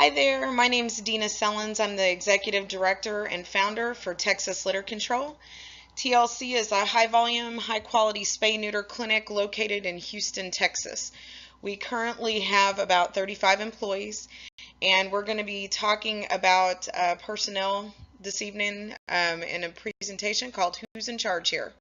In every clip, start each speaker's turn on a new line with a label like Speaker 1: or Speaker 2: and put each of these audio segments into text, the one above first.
Speaker 1: Hi there, my name is Dina Sellens. I'm the Executive Director and Founder for Texas Litter Control. TLC is a high volume, high quality spay neuter clinic located in Houston, Texas. We currently have about 35 employees, and we're going to be talking about personnel this evening in a presentation called Who's in Charge Here?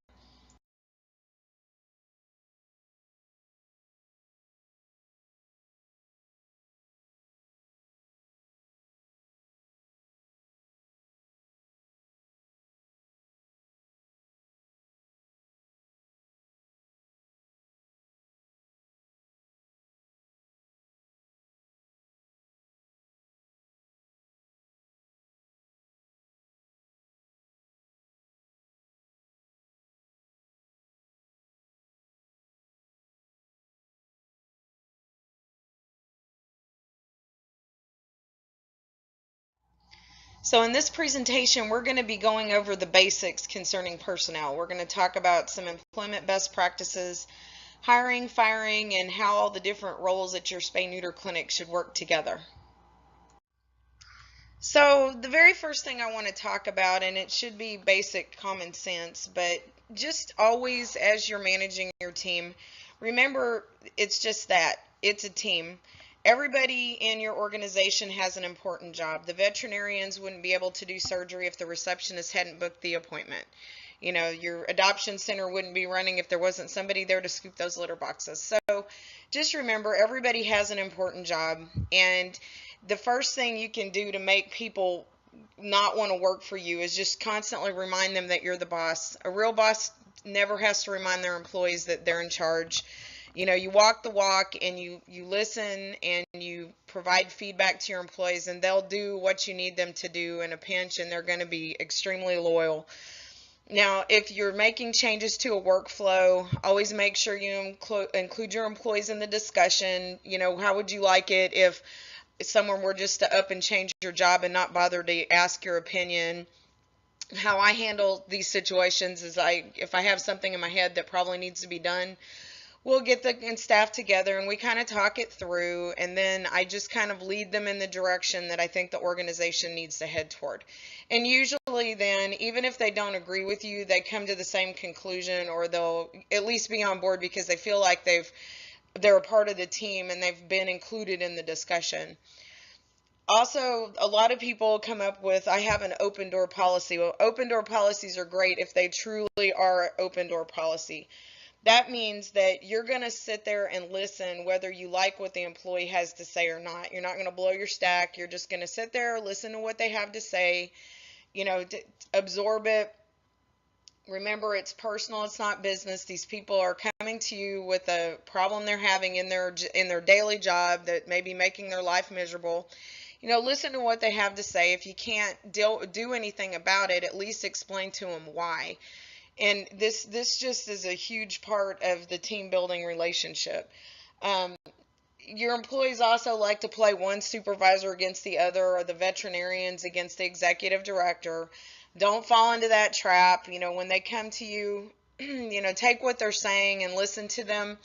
Speaker 1: So in this presentation, we're going to be going over the basics concerning personnel. We're going to talk about some employment best practices, hiring, firing, and how all the different roles at your spay neuter clinic should work together. So the very first thing I want to talk about, and it should be basic common sense, but just always as you're managing your team, remember it's just that. It's a team. Everybody in your organization has an important job. The veterinarians wouldn't be able to do surgery if the receptionist hadn't booked the appointment. You know, your adoption center wouldn't be running if there wasn't somebody there to scoop those litter boxes. So just remember, everybody has an important job, and the first thing you can do to make people not want to work for you is just constantly remind them that you're the boss. A real boss never has to remind their employees that they're in charge. You know, you walk the walk, and you listen, and you provide feedback to your employees, and they'll do what you need them to do in a pinch, and they're going to be extremely loyal. Now, if you're making changes to a workflow, always make sure you include your employees in the discussion. You know, how would you like it if someone were just to up and change your job and not bother to ask your opinion? How I handle these situations is if I have something in my head that probably needs to be done, we'll get the staff together and we kind of talk it through, and then I just kind of lead them in the direction that I think the organization needs to head toward. And usually then, even if they don't agree with you, they come to the same conclusion, or they'll at least be on board because they feel like they're a part of the team and they've been included in the discussion. Also, a lot of people come up with, I have an open door policy. Well, open door policies are great if they truly are open door policy. That means that you're going to sit there and listen whether you like what the employee has to say or not. You're not going to blow your stack. You're just going to sit there, listen to what they have to say, you know, absorb it. Remember, it's personal, it's not business. These people are coming to you with a problem they're having in their daily job that may be making their life miserable. You know, listen to what they have to say. If you can't do anything about it, at least explain to them why. And this just is a huge part of the team building relationship. Um, your employees also like to play one supervisor against the other, or the veterinarians against the executive director. Don't fall into that trap. You know, when they come to you, you know, take what they're saying and listen to them.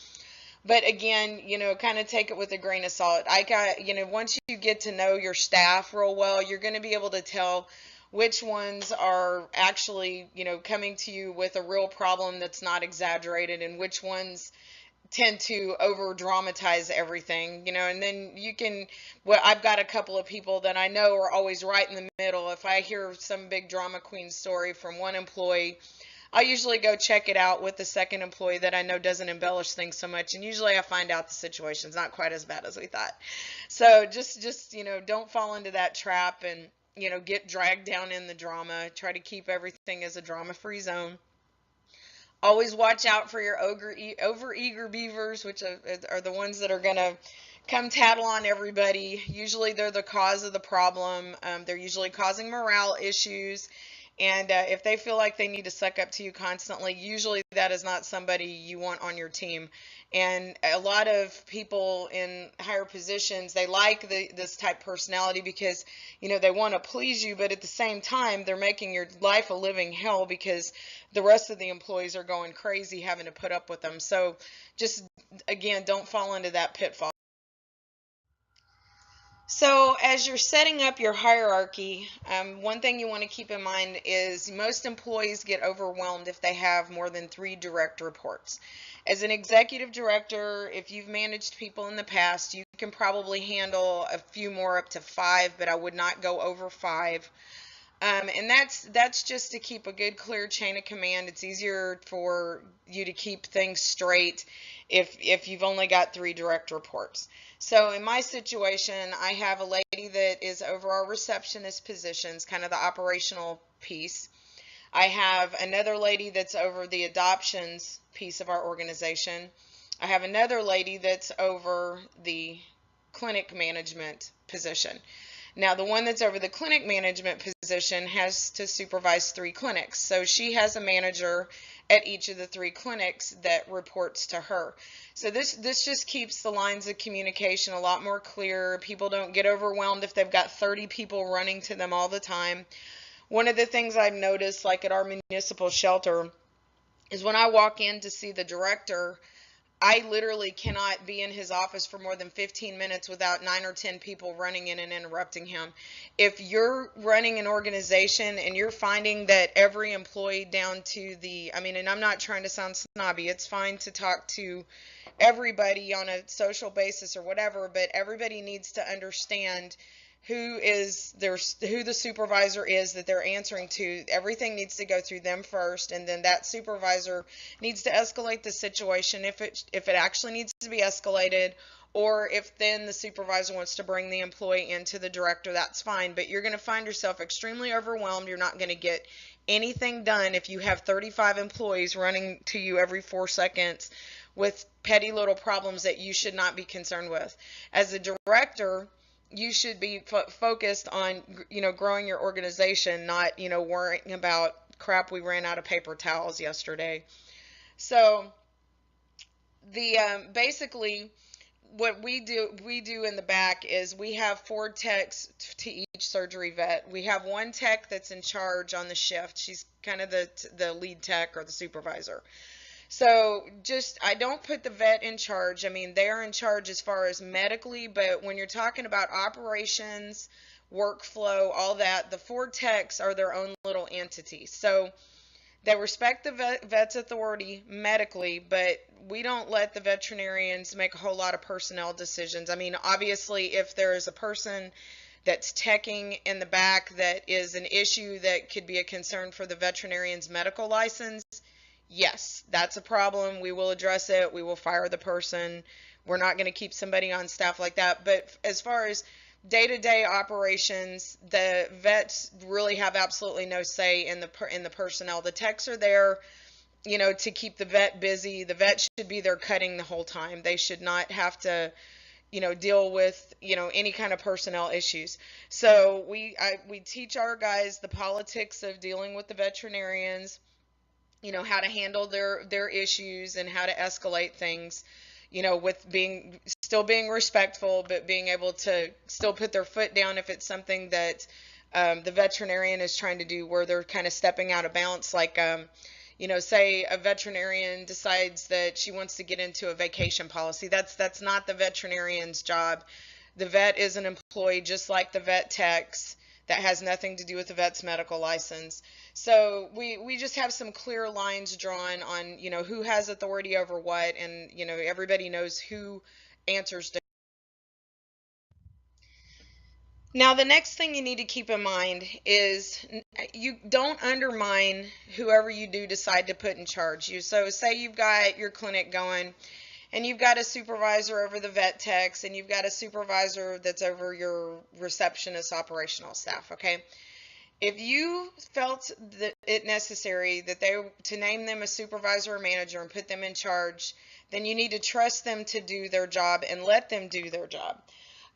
Speaker 1: But again, you know, kind of take it with a grain of salt. You know, once you get to know your staff real well, you're going to be able to tell which ones are actually, you know, coming to you with a real problem that's not exaggerated, and which ones tend to over dramatize everything, you know. And then well, I've got a couple of people that I know are always right in the middle. If I hear some big drama queen story from one employee, I'll usually go check it out with the second employee that I know doesn't embellish things so much, and usually I find out the situation's not quite as bad as we thought. So just you know, don't fall into that trap and, you know, get dragged down in the drama. Try to keep everything as a drama-free zone. Always watch out for your over-eager beavers, which are the ones that are going to come tattle on everybody. Usually they're the cause of the problem. They're usually causing morale issues. And if they feel like they need to suck up to you constantly, usually that is not somebody you want on your team. And a lot of people in higher positions, they like this type personality because, you know, they want to please you, but at the same time, they're making your life a living hell because the rest of the employees are going crazy having to put up with them. So just, again, don't fall into that pitfall. So, as you're setting up your hierarchy, one thing you want to keep in mind is most employees get overwhelmed if they have more than 3 direct reports. As an executive director, if you've managed people in the past, you can probably handle a few more, up to 5, but I would not go over 5. And that's just to keep a good, clear chain of command. It's easier for you to keep things straight if you've only got 3 direct reports. So in my situation, I have a lady that is over our receptionist positions, kind of the operational piece. I have another lady that's over the adoptions piece of our organization. I have another lady that's over the clinic management position. Now, the one that's over the clinic management position has to supervise 3 clinics. So she has a manager at each of the 3 clinics that reports to her. So this just keeps the lines of communication a lot more clear. People don't get overwhelmed if they've got 30 people running to them all the time. One of the things I've noticed, like at our municipal shelter, is when I walk in to see the director, I literally cannot be in his office for more than 15 minutes without 9 or 10 people running in and interrupting him. If you're running an organization and you're finding that every employee down to the, I mean, and I'm not trying to sound snobby, it's fine to talk to everybody on a social basis or whatever, but everybody needs to understand who the supervisor is that they're answering to. Everything needs to go through them first, and then that supervisor needs to escalate the situation if it actually needs to be escalated, or if then the supervisor wants to bring the employee into the director, that's fine. But you're going to find yourself extremely overwhelmed. You're not going to get anything done if you have 35 employees running to you every 4 seconds with petty little problems that you should not be concerned with. As a director, you should be focused on, growing your organization, not, worrying about, crap, we ran out of paper towels yesterday. So the basically what we do in the back is we have 4 techs to each surgery vet. We have 1 tech that's in charge on the shift. She's kind of the lead tech or the supervisor. So I don't put the vet in charge. I mean, they're in charge as far as medically, but when you're talking about operations, workflow, all that, the 4 techs are their own little entity. So they respect the vet's authority medically, but we don't let the veterinarians make a whole lot of personnel decisions. I mean, obviously, if there is a person that's teching in the back that is an issue that could be a concern for the veterinarian's medical license, yes, that's a problem. We will address it. We will fire the person. We're not going to keep somebody on staff like that. But as far as day-to-day operations, the vets really have absolutely no say in the personnel. The techs are there, to keep the vet busy. The vet should be there cutting the whole time. They should not have to, deal with, any kind of personnel issues. So we teach our guys the politics of dealing with the veterinarians, how to handle their issues and how to escalate things, with still being respectful, but being able to still put their foot down if it's something that the veterinarian is trying to do where they're kind of stepping out of bounds. Like, say a veterinarian decides that she wants to get into a vacation policy. That's not the veterinarian's job. The vet is an employee just like the vet techs. That has nothing to do with the vet's medical license. So we just have some clear lines drawn on, who has authority over what, and, everybody knows who answers to. Now, the next thing you need to keep in mind is you don't undermine whoever you do decide to put in charge. So say you've got your clinic going, and you've got a supervisor over the vet techs, and you've got a supervisor that's over your receptionist operational staff, okay? If you felt that it necessary to name them a supervisor or manager and put them in charge, then you need to trust them to do their job and let them do their job.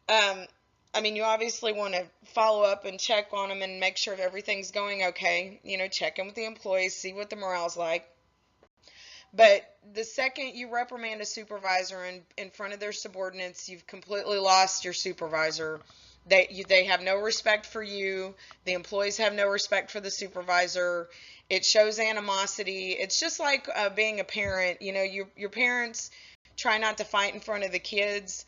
Speaker 1: I mean, you obviously want to follow up and check on them and make sure everything's going okay. Check in with the employees, see what the morale's like. But the second you reprimand a supervisor in front of their subordinates, you've completely lost your supervisor. They have no respect for you. The employees have no respect for the supervisor. It shows animosity. It's just like being a parent. Your parents try not to fight in front of the kids.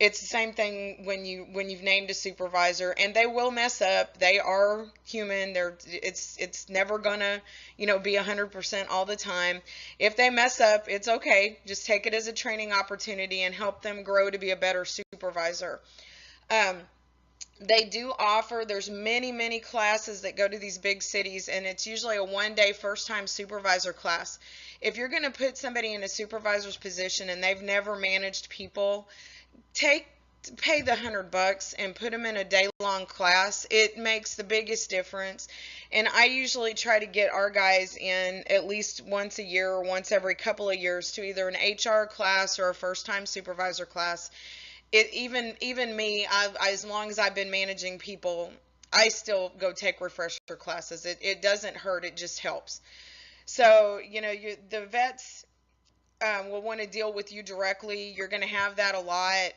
Speaker 1: It's the same thing when you've named a supervisor, and they will mess up. They are human. It's never gonna, be 100% all the time. If they mess up, it's okay. Just take it as a training opportunity and help them grow to be a better supervisor. Um, they do offer, there's many classes that go to these big cities, and it's usually a 1 day first time supervisor class. If you're going to put somebody in a supervisor's position and they've never managed people, pay the $100 and put them in a day-long class. It makes the biggest difference. And I usually try to get our guys in at least once a year or once every couple of years to either an HR class or a first-time supervisor class. Even me, as long as I've been managing people, I still go take refresher classes. It doesn't hurt. It just helps. So, the vets will want to deal with you directly. You're going to have that a lot,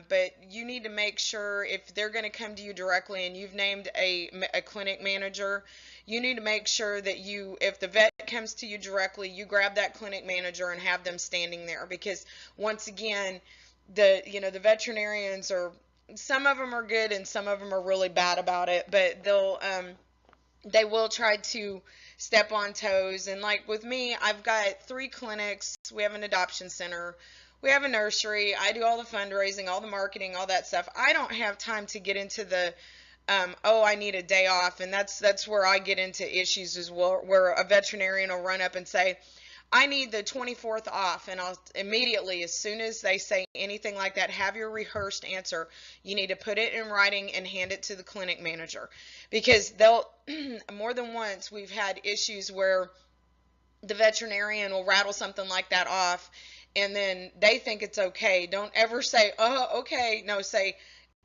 Speaker 1: but you need to make sure if they're going to come to you directly and you've named a clinic manager, you need to make sure that if the vet comes to you directly, you grab that clinic manager and have them standing there, because once again, the veterinarians some of them are good and some of them are really bad about it, but they will try to step on toes. And like with me, I've got 3 clinics. We have an adoption center. We have a nursery. I do all the fundraising, all the marketing, all that stuff. I don't have time to get into the, I need a day off. And that's where I get into issues as well, where a veterinarian will run up and say, I need the 24th off, and I'll immediately, as soon as they say anything like that, have your rehearsed answer. You need to put it in writing and hand it to the clinic manager, because more than once, we've had issues where the veterinarian will rattle something like that off, and then they think it's okay. Don't ever say, oh, okay. No, say,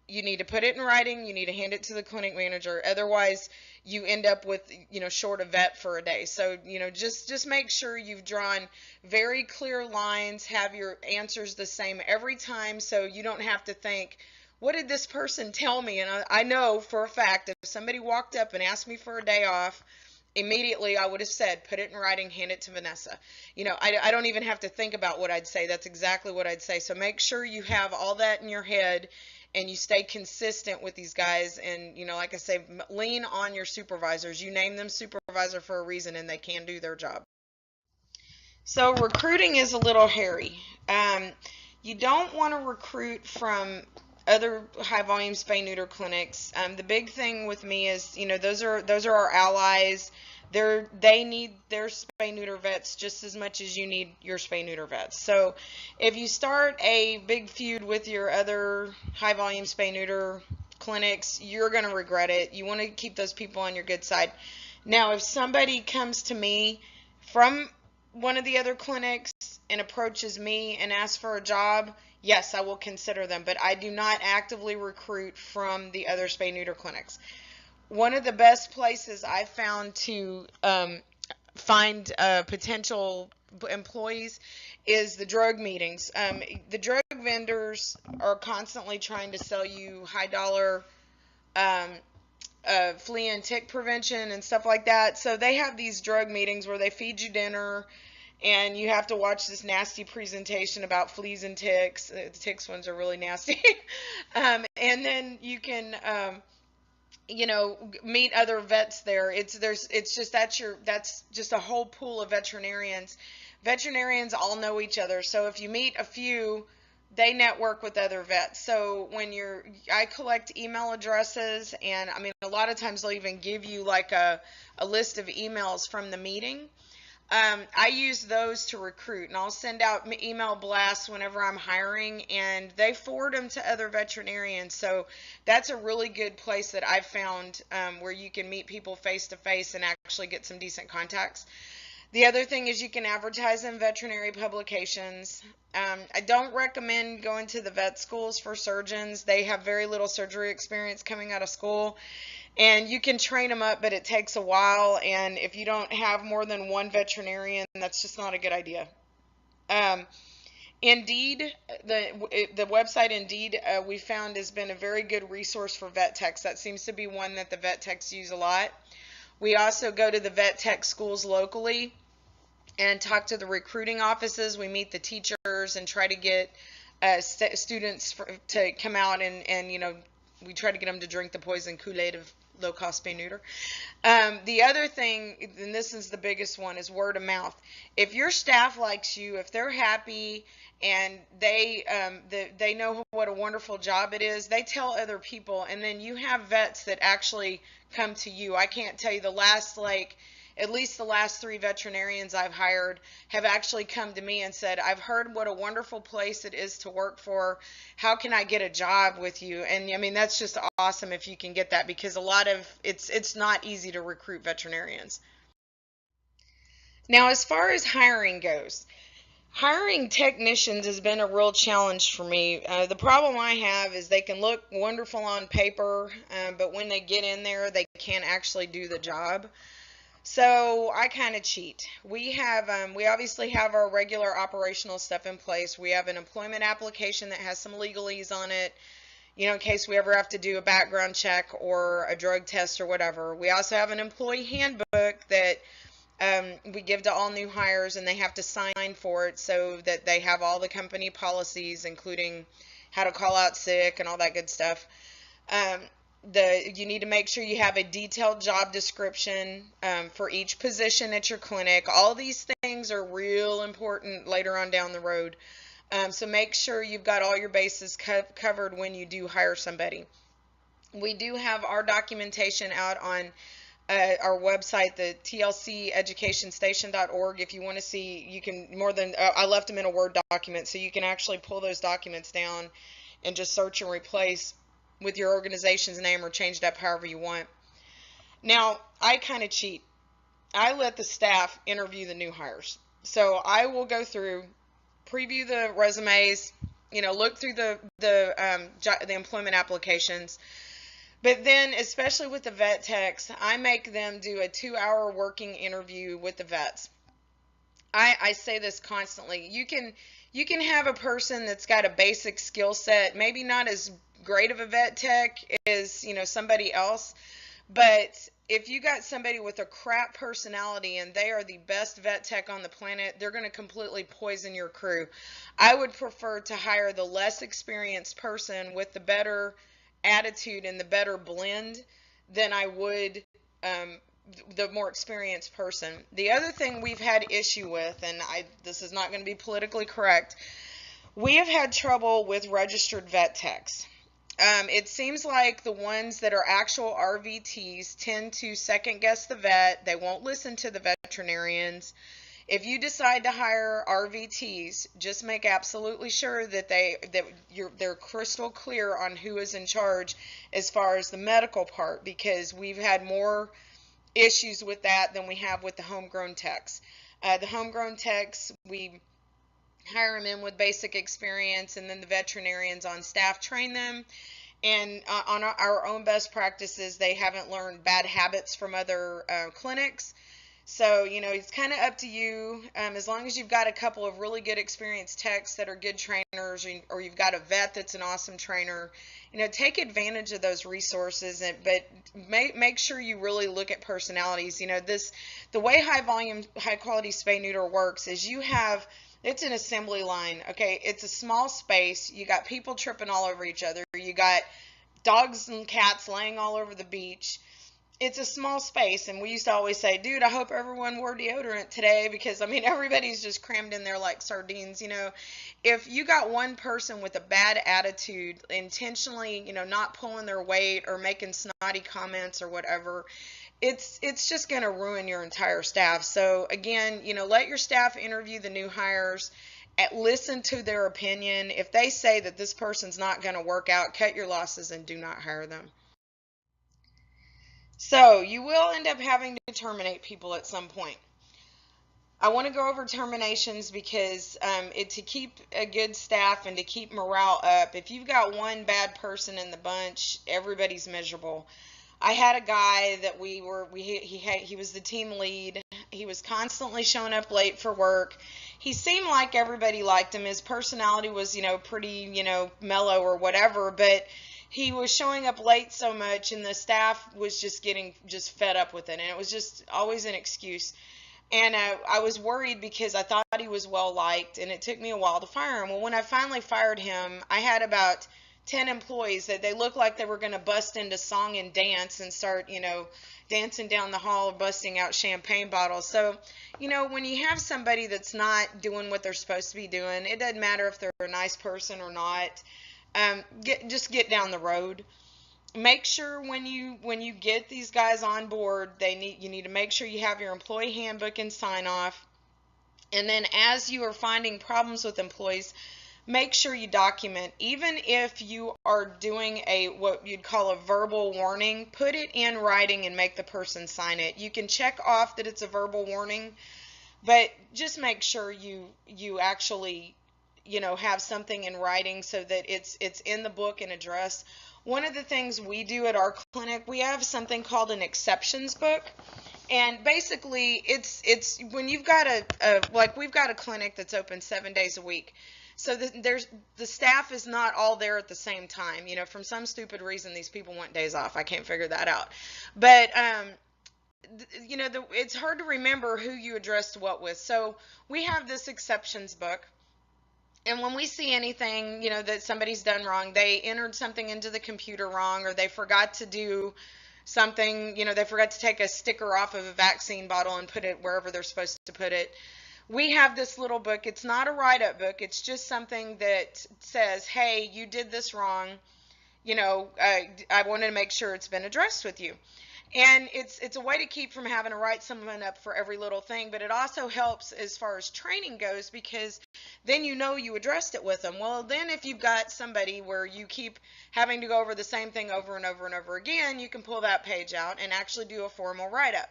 Speaker 1: you need to put it in writing. You need to hand it to the clinic manager. Otherwise, you end up with, short a vet for a day. So, just make sure you've drawn very clear lines, have your answers the same every time, so you don't have to think, what did this person tell me? And I know for a fact, if somebody walked up and asked me for a day off, immediately I would have said, put it in writing, hand it to Vanessa. I don't even have to think about what I'd say. That's exactly what I'd say. So make sure you have all that in your head and you stay consistent with these guys. And, like I say, lean on your supervisors. You name them supervisor for a reason, and they can do their job. So recruiting is a little hairy. You don't want to recruit from other high volume spay neuter clinics. The big thing with me is, those are our allies. They need their spay neuter vets just as much as you need your spay neuter vets. So if you start a big feud with your other high volume spay neuter clinics, you're going to regret it. You want to keep those people on your good side. Now, if somebody comes to me from one of the other clinics and approaches me and asks for a job, yes, I will consider them, but I do not actively recruit from the other spay neuter clinics. One of the best places I've found to find potential employees is the drug meetings. The drug vendors are constantly trying to sell you high dollar flea and tick prevention and stuff like that. So they have these drug meetings where they feed you dinner, and you have to watch this nasty presentation about fleas and ticks. The ticks ones are really nasty. And then you can, meet other vets there. That's just a whole pool of veterinarians. Veterinarians all know each other. So if you meet a few, they network with other vets. So I collect email addresses, and a lot of times they'll even give you like a list of emails from the meeting. I use those to recruit, and I'll send out email blasts whenever I'm hiring, and they forward them to other veterinarians. So that's a really good place that I've found where you can meet people face to face and actually get some decent contacts. The other thing is you can advertise in veterinary publications. I don't recommend going to the vet schools for surgeons. They have very little surgery experience coming out of school. And you can train them up, but it takes a while. And if you don't have more than one veterinarian, that's just not a good idea. Indeed, the website Indeed we found has been a very good resource for vet techs. That seems to be one that the vet techs use a lot. We also go to the vet tech schools locally and talk to the recruiting offices. We meet the teachers and try to get students to come out and we try to get them to drink the poison Kool-Aid of low cost spay neuter. The other thing, and this is the biggest one, is word of mouth. If your staff likes you, if they're happy and they know what a wonderful job it is, they tell other people, and then you have vets that actually come to you. I can't tell you at least the last 3 veterinarians I've hired have actually come to me and said, I've heard what a wonderful place it is to work for. How can I get a job with you? And I mean, that's just awesome if you can get that, because it's not easy to recruit veterinarians. Now, as far as hiring goes, hiring technicians has been a real challenge for me. The problem I have is they can look wonderful on paper, but when they get in there, they can't actually do the job. So I kind of cheat. We obviously have our regular operational stuff in place. We have an employment application that has some legalese on it, in case we ever have to do a background check or a drug test or whatever. We also have an employee handbook that we give to all new hires, and they have to sign for it so that they have all the company policies, including how to call out sick and all that good stuff. You need to make sure you have a detailed job description for each position at your clinic. All these things are real important later on down the road. So make sure you've got all your bases covered when you do hire somebody. We do have our documentation out on our website, the tlceducationstation.org. If you want to see, you can I left them in a Word document, so you can actually pull those documents down and just search and replace with your organization's name or change it up however you want. Now, I kind of cheat. I let the staff interview the new hires. So I will go through, preview the resumes, look through the employment applications. But then, especially with the vet techs, I make them do a 2-hour working interview with the vets. I say this constantly. You can have a person that's got a basic skill set, maybe not as great of a vet tech as somebody else, but if you got somebody with a crap personality and they are the best vet tech on the planet, they're going to completely poison your crew. I would prefer to hire the less experienced person with the better attitude and the better blend than I would the more experienced person. The other thing we've had issue with, and this is not going to be politically correct, we have had trouble with registered vet techs. It seems like the ones that are actual RVTs tend to second guess the vet. They won't listen to the veterinarians. If you decide to hire RVTs, just make absolutely sure that they're crystal clear on who is in charge as far as the medical part, because we've had more issues with that than we have with the homegrown techs. The homegrown techs, we hire them in with basic experience, and then the veterinarians on staff train them. And on our own best practices, they haven't learned bad habits from other clinics. So, it's kind of up to you. As long as you've got a couple of really good experienced techs that are good trainers, or you've got a vet that's an awesome trainer, take advantage of those resources. But make sure you really look at personalities. The way high quality spay neuter works is it's an assembly line, okay? It's a small space. You got people tripping all over each other. You got dogs and cats laying all over the beach. It's a small space, and we used to always say, dude, I hope everyone wore deodorant today, because, everybody's just crammed in there like sardines. If you got one person with a bad attitude, intentionally, not pulling their weight or making snotty comments or whatever, it's just going to ruin your entire staff. So again, let your staff interview the new hires, listen to their opinion. If they say that this person's not going to work out, cut your losses and do not hire them. So you will end up having to terminate people at some point. I want to go over terminations because to keep a good staff and to keep morale up, if you've got one bad person in the bunch, everybody's miserable. I had a guy that he was the team lead. He was constantly showing up late for work. He seemed like everybody liked him. His personality was, pretty, mellow or whatever, but he was showing up late so much, and the staff was just getting fed up with it, and it was just always an excuse. And I was worried because I thought he was well liked, and it took me a while to fire him. Well, when I finally fired him, I had about 10 employees that they looked like they were going to bust into song and dance and start, dancing down the hall, busting out champagne bottles. So, when you have somebody that's not doing what they're supposed to be doing, it doesn't matter if they're a nice person or not. Just get down the road. Make sure when you get these guys on board, you need to make sure you have your employee handbook and sign off. And then as you are finding problems with employees, make sure you document. Even if you are doing what you'd call a verbal warning, put it in writing and make the person sign it. You can check off that it's a verbal warning, but just make sure you actually have something in writing so that it's in the book and addressed. One of the things we do at our clinic, we have something called an exceptions book. And basically, it's when you've got like we've got a clinic that's open 7 days a week. So the staff is not all there at the same time. From some stupid reason, these people want days off. I can't figure that out. But it's hard to remember who you addressed what with. So we have this exceptions book. And when we see anything, that somebody's done wrong, they entered something into the computer wrong, or they forgot to do something, they forgot to take a sticker off of a vaccine bottle and put it wherever they're supposed to put it. We have this little book. It's not a write-up book. It's just something that says, hey, you did this wrong. I wanted to make sure it's been addressed with you. And it's a way to keep from having to write someone up for every little thing, but it also helps as far as training goes, because then you addressed it with them. Well, then if you've got somebody where you keep having to go over the same thing over and over and over again, you can pull that page out and actually do a formal write-up.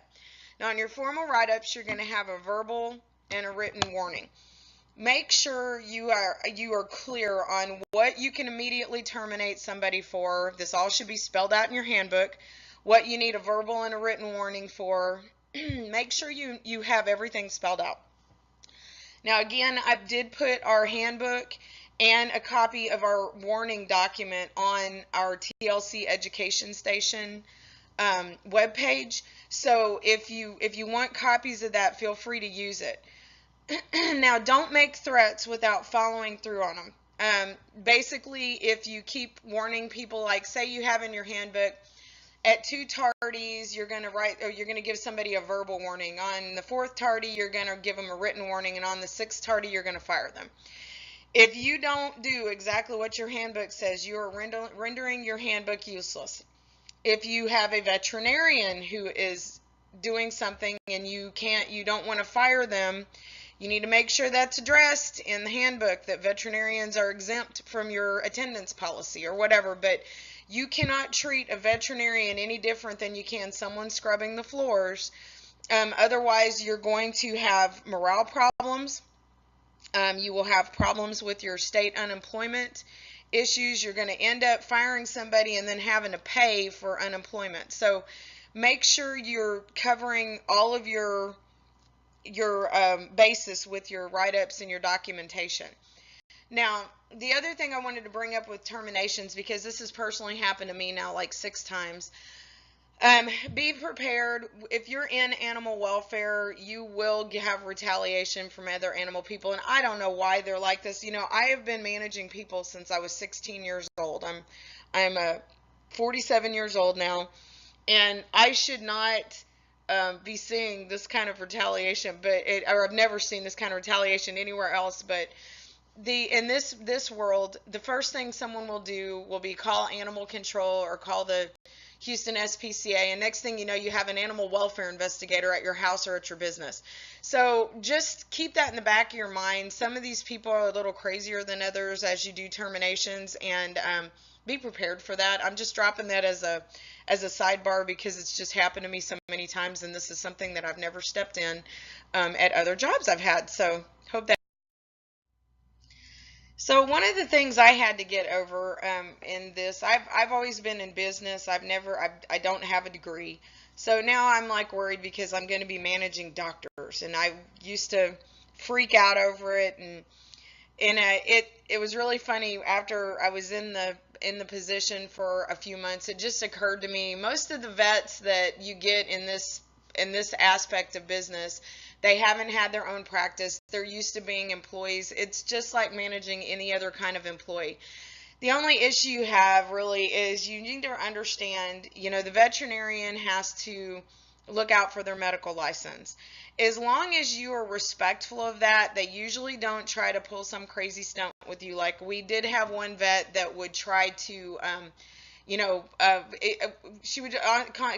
Speaker 1: Now, in your formal write-ups, you're going to have a verbal and a written warning. Make sure you are clear on what you can immediately terminate somebody for. This all should be spelled out in your handbook. What you need a verbal and a written warning for. Make sure you have everything spelled out. Now, again, I did put our handbook and a copy of our warning document on our TLC Education Station webpage. So if you want copies of that, feel free to use it. Now, don't make threats without following through on them. Basically, if you keep warning people, like say you have in your handbook, at 2 tardies, you're going to give somebody a verbal warning. On the 4th tardy, you're going to give them a written warning, and on the 6th tardy, you're going to fire them. If you don't do exactly what your handbook says, you are rendering your handbook useless. If you have a veterinarian who is doing something and you don't want to fire them, you need to make sure that's addressed in the handbook, that veterinarians are exempt from your attendance policy or whatever. But you cannot treat a veterinarian any different than you can someone scrubbing the floors. Otherwise, you're going to have morale problems. You will have problems with your state unemployment issues. You're going to end up firing somebody and then having to pay for unemployment. So make sure you're covering all of your basis with your write-ups and your documentation. Now, the other thing I wanted to bring up with terminations, because this has personally happened to me now like 6 times, be prepared. If you're in animal welfare, you will have retaliation from other animal people, and I don't know why they're like this. I have been managing people since I was 16 years old. I'm 47 years old now, and I should not be seeing this kind of retaliation, or I've never seen this kind of retaliation anywhere else. But in this world, the first thing someone will do will be call animal control or call the Houston SPCA, and next thing you know, you have an animal welfare investigator at your house or at your business. So just keep that in the back of your mind. Some of these people are a little crazier than others as you do terminations, and be prepared for that. I'm just dropping that as a sidebar because it's just happened to me so many times, and this is something that I've never stepped in at other jobs I've had. So hope that. So one of the things I had to get over in this, I've always been in business. I don't have a degree. So now I'm like worried because I'm going to be managing doctors, and I used to freak out over it, and it was really funny after I was in the position for a few months. It just occurred to me, most of the vets that you get in this aspect of business, They haven't had their own practice. They're used to being employees. It's just like managing any other kind of employee. The only issue you have really is you need to understand, the veterinarian has to look out for their medical license. As long as you are respectful of that, they usually don't try to pull some crazy stunt with you. Like we did have one vet that would try to, she would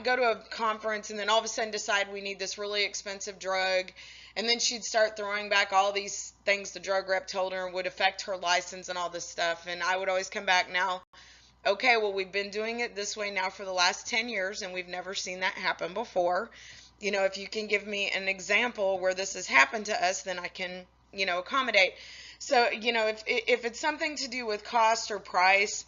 Speaker 1: go to a conference and then all of a sudden decide we need this really expensive drug. And then she'd start throwing back all these things the drug rep told her would affect her license and all this stuff. And I would always come back now, okay, well, we've been doing it this way now for the last 10 years and we've never seen that happen before. If you can give me an example where this has happened to us, then I can, accommodate. So, if it's something to do with cost or price,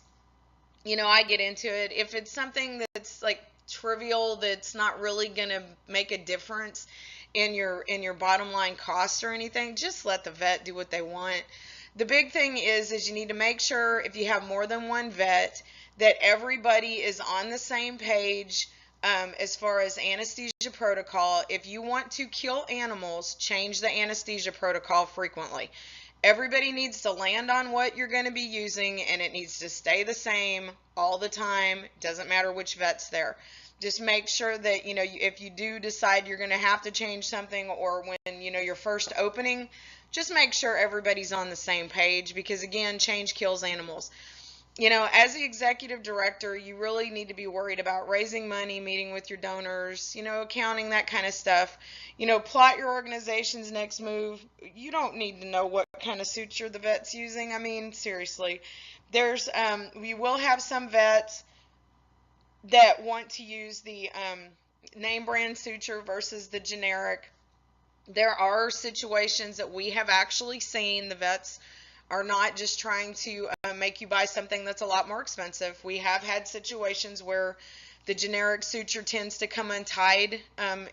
Speaker 1: I get into it. If it's something that's like trivial, that's not really going to make a difference in your bottom line costs or anything, just let the vet do what they want. The big thing is you need to make sure if you have more than one vet that everybody is on the same page as far as anesthesia protocol. If you want to kill animals, change the anesthesia protocol frequently. Everybody needs to land on what you're going to be using, and it needs to stay the same all the time. Doesn't matter which vet's there. Just make sure that, if you do decide you're going to have to change something, or when, your first opening, just make sure everybody's on the same page, because again, change kills animals. As the executive director, you really need to be worried about raising money, meeting with your donors, accounting, that kind of stuff. Plot your organization's next move. You don't need to know what kind of suture the vet's using. I mean, seriously. We will have some vets that want to use the name brand suture versus the generic. There are situations that we have actually seen the vets are not just trying to make you buy something that's a lot more expensive. We have had situations where the generic suture tends to come untied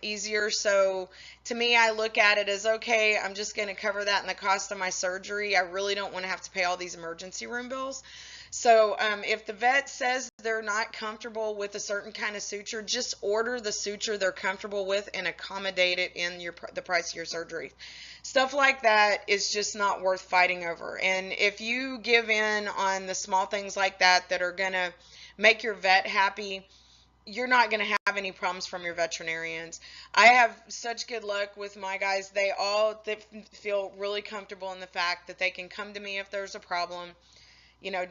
Speaker 1: easier. So to me, I look at it as, okay, I'm just going to cover that in the cost of my surgery. I really don't want to have to pay all these emergency room bills. So if the vet says they're not comfortable with a certain kind of suture, just order the suture they're comfortable with and accommodate it in the price of your surgery. Stuff like that is just not worth fighting over. And if you give in on the small things like that that are going to make your vet happy, you're not going to have any problems from your veterinarians. I have such good luck with my guys. They feel really comfortable in the fact that they can come to me if there's a problem.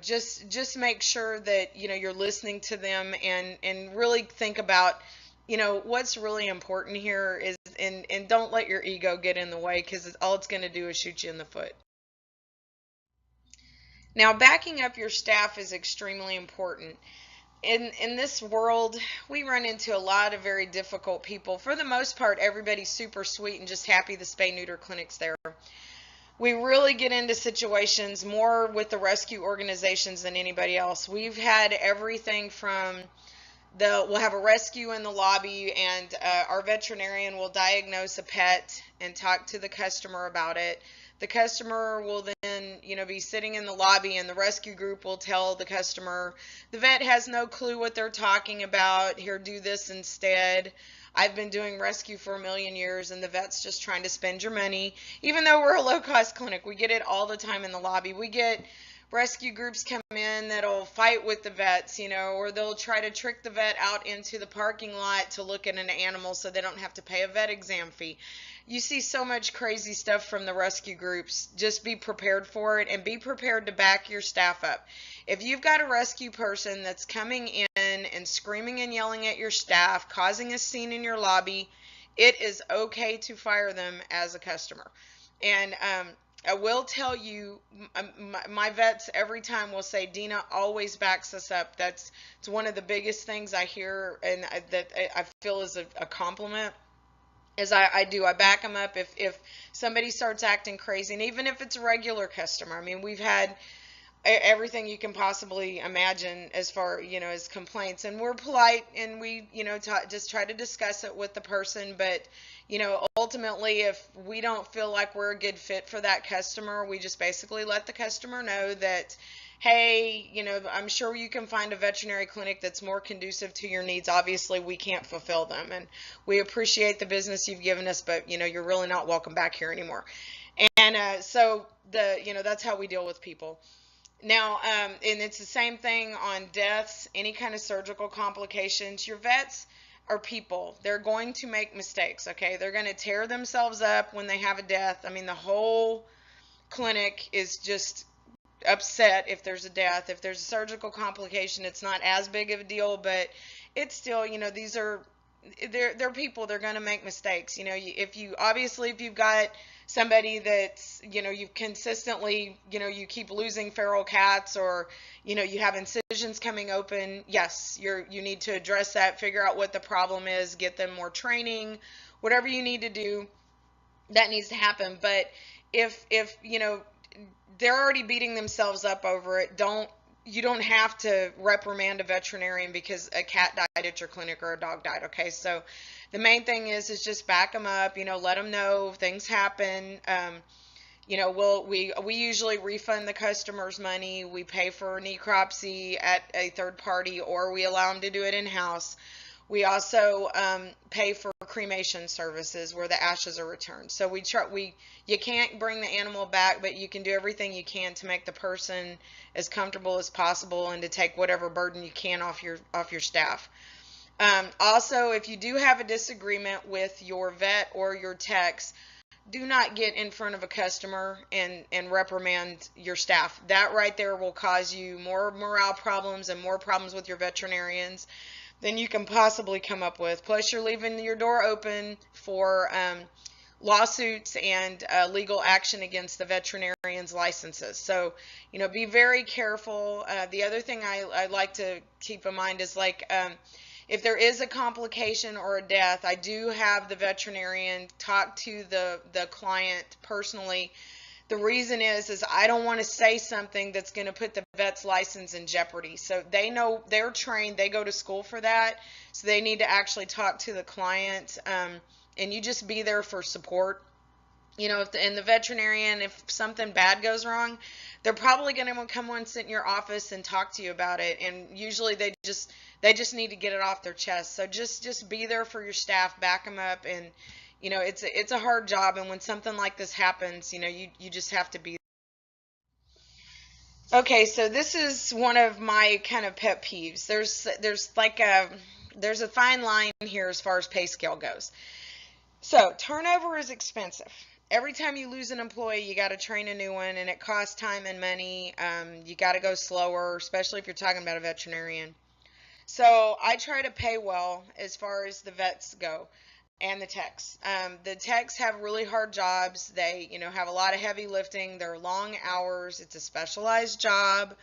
Speaker 1: Just make sure that, you're listening to them and really think about, what's really important here is, and don't let your ego get in the way, because all it's going to do is shoot you in the foot. Now, backing up your staff is extremely important. In this world, we run into a lot of very difficult people. For the most part, everybody's super sweet and just happy the spay-neuter clinic's there. We really get into situations more with the rescue organizations than anybody else. We've had everything from we'll have a rescue in the lobby, and our veterinarian will diagnose a pet and talk to the customer about it. The customer will then, be sitting in the lobby, and the rescue group will tell the customer, the vet has no clue what they're talking about. Here, do this instead. I've been doing rescue for 1,000,000 years, and the vet's just trying to spend your money. Even though we're a low-cost clinic, we get it all the time in the lobby. We get rescue groups come in that'll fight with the vets, or they'll try to trick the vet out into the parking lot to look at an animal so they don't have to pay a vet exam fee. You see so much crazy stuff from the rescue groups. Just be prepared for it, and be prepared to back your staff up. If you've got a rescue person that's coming in and screaming and yelling at your staff, causing a scene in your lobby, it is okay to fire them as a customer. And I will tell you, my vets every time will say, Dina always backs us up. It's one of the biggest things I hear, and that I feel is a compliment. Is I back them up if somebody starts acting crazy, and even if it's a regular customer. I mean, we've had everything you can possibly imagine as far, as complaints, and we're polite, and we, just try to discuss it with the person. But, ultimately, if we don't feel like we're a good fit for that customer, we just basically let the customer know that, hey, I'm sure you can find a veterinary clinic that's more conducive to your needs. Obviously, we can't fulfill them, and we appreciate the business you've given us, but you're really not welcome back here anymore. And so that's how we deal with people. Now, and it's the same thing on deaths, any kind of surgical complications. Your vets are people. They're going to make mistakes, okay? They're going to tear themselves up when they have a death. I mean, the whole clinic is just upset if there's a death. If there's a surgical complication, it's not as big of a deal, but it's still, they're people. They're going to make mistakes. If you've got somebody that's, you've consistently, you keep losing feral cats, or, you have incisions coming open, yes, you need to address that, figure out what the problem is, get them more training, whatever you need to do, that needs to happen. But if they're already beating themselves up over it, you don't have to reprimand a veterinarian because a cat died at your clinic or a dog died. Okay, so the main thing is just back them up. Let them know things happen. We usually refund the customer's money. We pay for necropsy at a third party, or we allow them to do it in house. We also pay for cremation services where the ashes are returned. So you can't bring the animal back, but you can do everything you can to make the person as comfortable as possible and to take whatever burden you can off your staff. Also, if you do have a disagreement with your vet or your techs, do not get in front of a customer and reprimand your staff. That right there will cause you more morale problems and more problems with your veterinarians than you can possibly come up with. Plus, you're leaving your door open for lawsuits and legal action against the veterinarian's licenses. So, be very careful. The other thing I like to keep in mind is if there is a complication or a death, I do have the veterinarian talk to the client personally. The reason is I don't want to say something that's going to put the vet's license in jeopardy. So they know, they're trained, they go to school for that. So they need to actually talk to the client, and you just be there for support. And the veterinarian, if something bad goes wrong, they're probably going to come and sit in your office and talk to you about it. And usually they just need to get it off their chest. So just be there for your staff, back them up, and it's a hard job, and when something like this happens, you just have to be. Okay, so this is one of my kind of pet peeves. There's a fine line here as far as pay scale goes. So turnover is expensive. Every time you lose an employee, you got to train a new one, and it costs time and money. You got to go slower, especially if you're talking about a veterinarian. So I try to pay well as far as the vets go. And the techs. The techs have really hard jobs. They, have a lot of heavy lifting. They're long hours. It's a specialized job.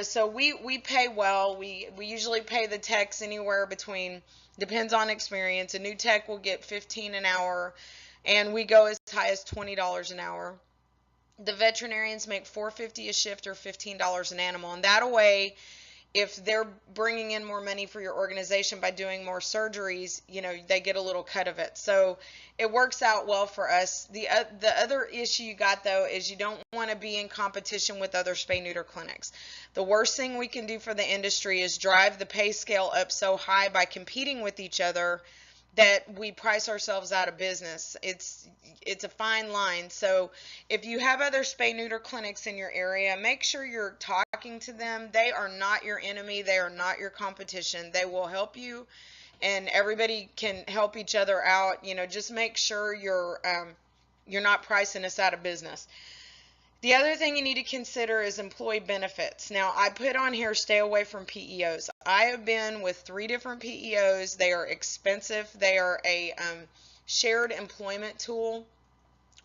Speaker 1: So we pay well. We usually pay the techs anywhere between, depends on experience. A new tech will get $15 an hour, and we go as high as $20 an hour. The veterinarians make $4.50 a shift or $15 an animal, and that way, if they're bringing in more money for your organization by doing more surgeries, they get a little cut of it. So it works out well for us. The other issue you got, though, is you don't want to be in competition with other spay-neuter clinics. The worst thing we can do for the industry is drive the pay scale up so high by competing with each other that we price ourselves out of business. It's a fine line. So if you have other spay-neuter clinics in your area, make sure you're talking to them. They are not your enemy. They are not your competition. They will help you, and everybody can help each other out. Just make sure you're not pricing us out of business. The other thing you need to consider is employee benefits. Now, I put on here, stay away from PEOs. I have been with 3 different PEOs. They are expensive. They are a shared employment tool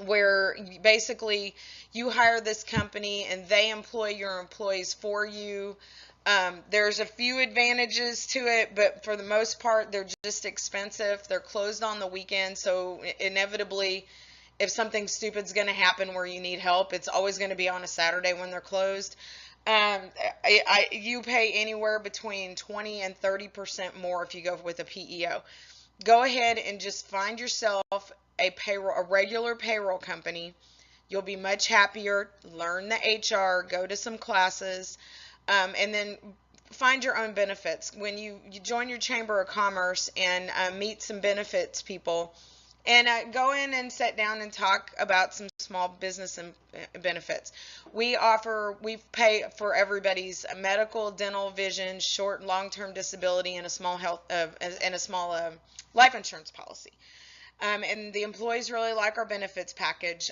Speaker 1: where basically you hire this company and they employ your employees for you. There's a few advantages to it, but for the most part, they're just expensive. They're closed on the weekend, so inevitably, if something stupid's going to happen where you need help, it's always going to be on a Saturday when they're closed. You pay anywhere between 20 and 30% more if you go with a PEO. Go ahead and just find yourself a regular payroll company. You'll be much happier. Learn the HR, go to some classes, and then find your own benefits. When you join your Chamber of Commerce and meet some benefits people, and go in and sit down and talk about some small business and benefits. We pay for everybody's medical, dental, vision, short and long-term disability, and a small life insurance policy. And the employees really like our benefits package.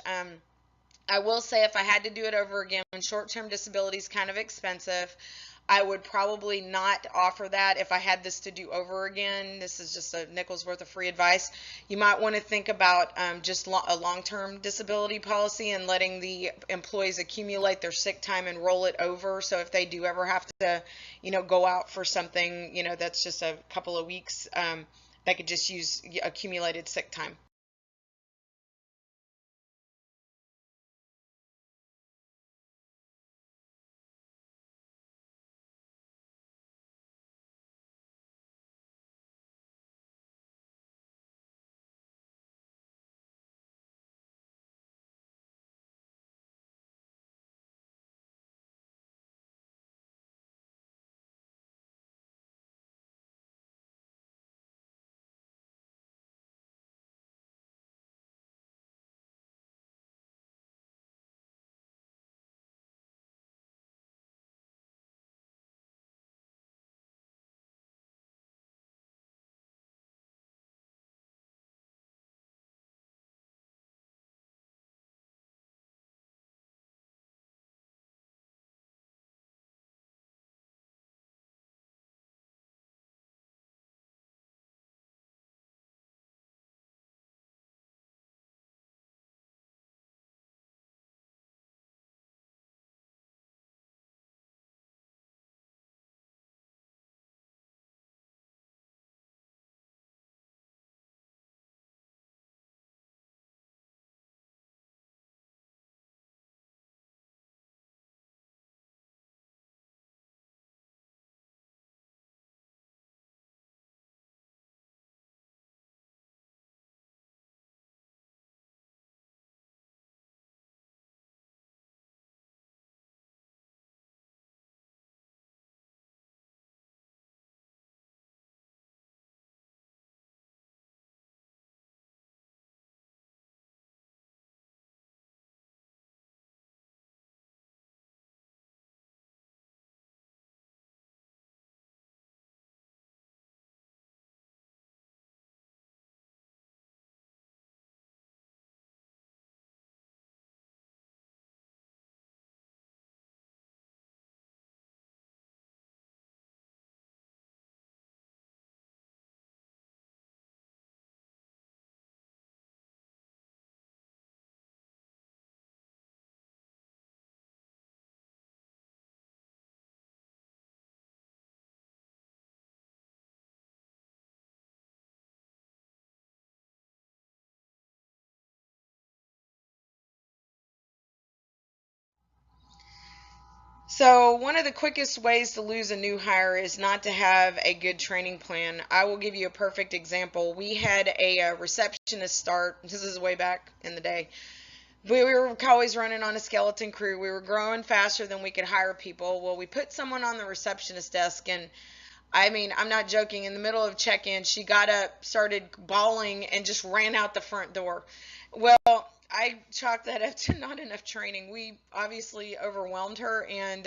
Speaker 1: I will say if I had to do it over again, short-term disability is kind of expensive. I would probably not offer that if I had this to do over again. This is just a nickel's worth of free advice. You might want to think about just a long-term disability policy and letting the employees accumulate their sick time and roll it over. So if they do ever have to, go out for something, that's just a couple of weeks, they could just use accumulated sick time. So, one of the quickest ways to lose a new hire is not to have a good training plan. I will give you a perfect example. We had a receptionist start, this is way back in the day. We were always running on a skeleton crew. We were growing faster than we could hire people. Well, we put someone on the receptionist desk, and I mean, I'm not joking. In the middle of check-in, she got up, started bawling, and just ran out the front door. Well, I chalked that up to not enough training. We obviously overwhelmed her, and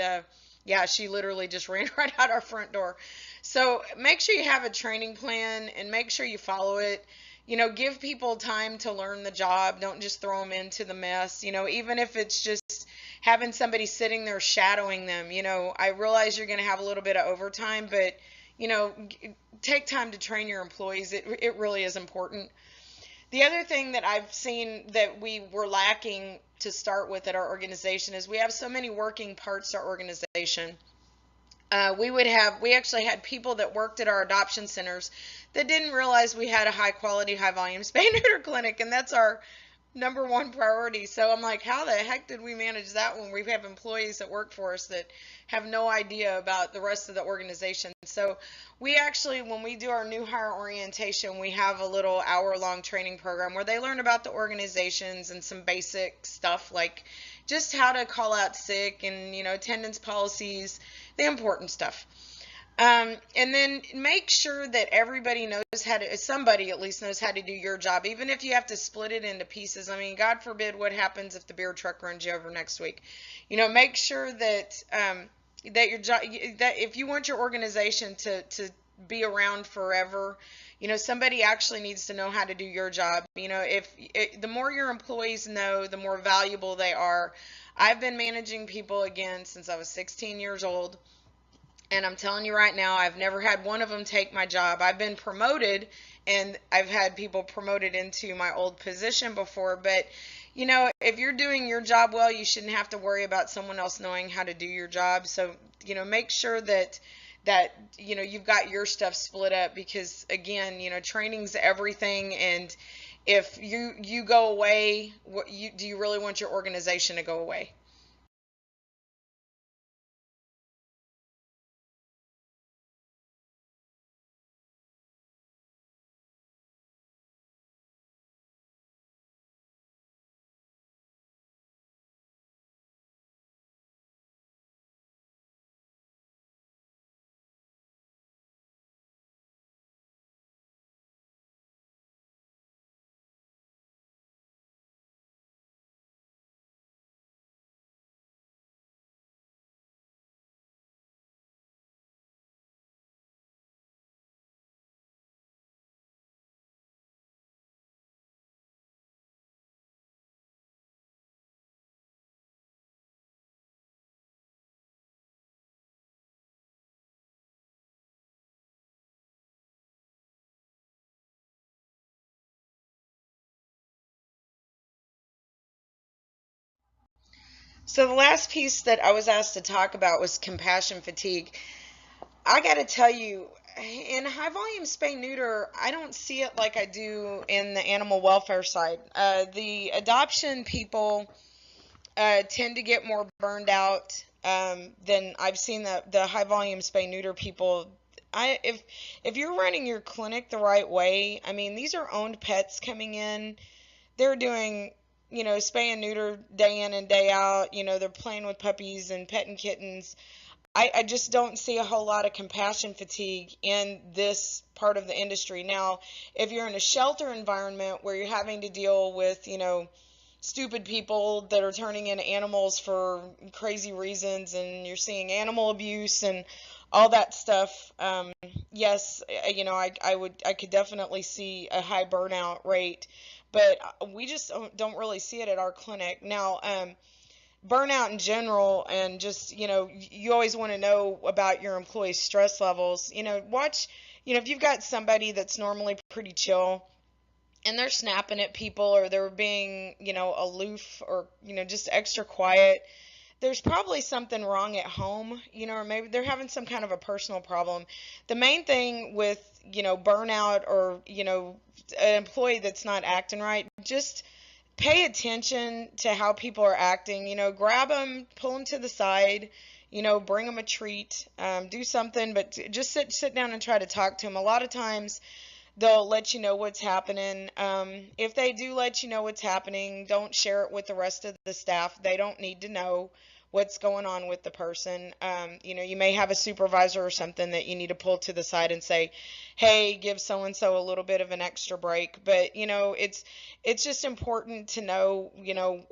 Speaker 1: yeah, she literally just ran right out our front door. So make sure you have a training plan and make sure you follow it. Give people time to learn the job. Don't just throw them into the mess. Even if it's just having somebody sitting there shadowing them. I realize you're going to have a little bit of overtime, but take time to train your employees. It really is important. The other thing that I've seen that we were lacking to start with at our organization is we have so many working parts to our organization. We actually had people that worked at our adoption centers that didn't realize we had a high quality, high volume spay neuter clinic, and that's our number one priority. So I'm like, how the heck did we manage that when we have employees that work for us that have no idea about the rest of the organization? So we actually, when we do our new hire orientation, we have a little hour-long training program where they learn about the organizations and some basic stuff like just how to call out sick and, attendance policies, the important stuff. And then make sure that everybody knows how to, somebody at least knows how to do your job, even if you have to split it into pieces. I mean, God forbid what happens if the beer truck runs you over next week. Make sure that that your job, that if you want your organization to be around forever, somebody actually needs to know how to do your job. The more your employees know, the more valuable they are. I've been managing people again since I was 16 years old. And I'm telling you right now, I've never had one of them take my job. I've been promoted, and I've had people promoted into my old position before. But, if you're doing your job well, you shouldn't have to worry about someone else knowing how to do your job. So, make sure that you've got your stuff split up because, again, training's everything. And if you go away, do you really want your organization to go away? So the last piece that I was asked to talk about was compassion fatigue. I got to tell you, in high volume spay neuter, I don't see it like I do in the animal welfare side. The adoption people tend to get more burned out than I've seen the high volume spay neuter people. If you're running your clinic the right way, I mean, these are owned pets coming in. They're doing, spay and neuter day in and day out. They're playing with puppies and petting kittens. I just don't see a whole lot of compassion fatigue in this part of the industry. Now, if you're in a shelter environment where you're having to deal with, stupid people that are turning in animals for crazy reasons and you're seeing animal abuse and all that stuff, yes, I could definitely see a high burnout rate, but we just don't really see it at our clinic. Now, burnout in general and just, you always want to know about your employees' stress levels. Watch, if you've got somebody that's normally pretty chill and they're snapping at people or they're being, aloof or, just extra quiet, there's probably something wrong at home, or maybe they're having some kind of a personal problem. The main thing with, burnout or, an employee that's not acting right, just pay attention to how people are acting. Grab them, pull them to the side, bring them a treat, do something, but just sit down and try to talk to them. A lot of times they'll let you know what's happening. If they do let you know what's happening, don't share it with the rest of the staff. They don't need to know what's going on with the person. You may have a supervisor or something that you need to pull to the side and say, hey, give so-and-so a little bit of an extra break. But, it's just important to know,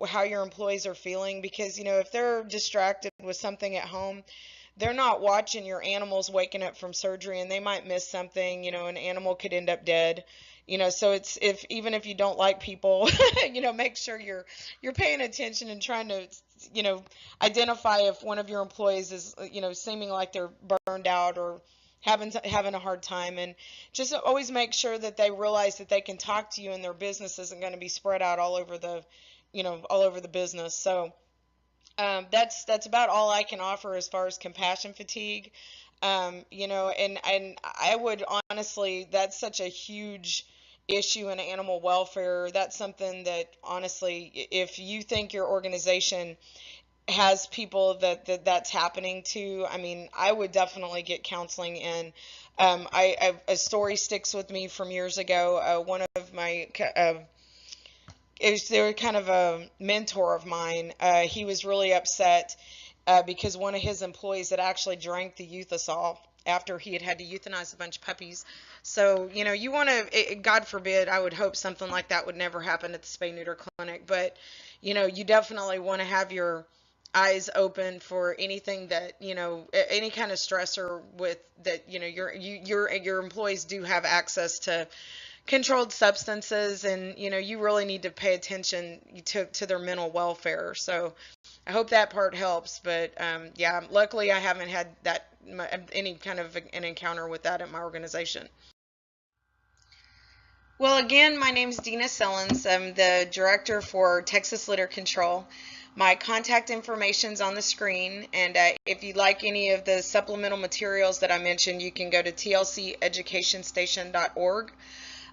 Speaker 1: how your employees are feeling because, if they're distracted with something at home, they're not watching your animals waking up from surgery and they might miss something, an animal could end up dead. So it's even if you don't like people, make sure you're paying attention and trying to, identify if one of your employees is, seeming like they're burned out or having a hard time, and just always make sure that they realize that they can talk to you and their business isn't going to be spread out all over the business. So that's about all I can offer as far as compassion fatigue. And I would honestly, that's such a huge issue in animal welfare, that's something that honestly, if you think your organization has people that's happening to, I mean, I would definitely get counseling. And a story sticks with me from years ago. One of my they were kind of a mentor of mine. He was really upset because one of his employees had actually drank the euthanol after he had to euthanize a bunch of puppies. So, you know, you want to, God forbid, I would hope something like that would never happen at the spay neuter clinic, but, you know, you definitely want to have your eyes open for anything that, you know, any kind of stressor with that, you know, your employees do have access to controlled substances, and you know, you really need to pay attention to their mental welfare. So I hope that part helps. But yeah, luckily I haven't had any kind of an encounter with that at my organization. Well, again, my name is Dina Sellens. I'm the director for Texas Litter Control. My contact information's on the screen, and if you'd like any of the supplemental materials that I mentioned, you can go to tlceducationstation.org.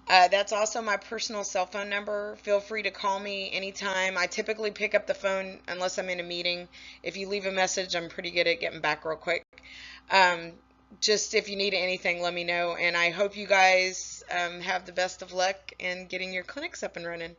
Speaker 1: That's also my personal cell phone number. Feel free to call me anytime. I typically pick up the phone unless I'm in a meeting. If you leave a message, I'm pretty good at getting back real quick. Um, just if you need anything, let me know. And I hope you guys have the best of luck in getting your clinics up and running.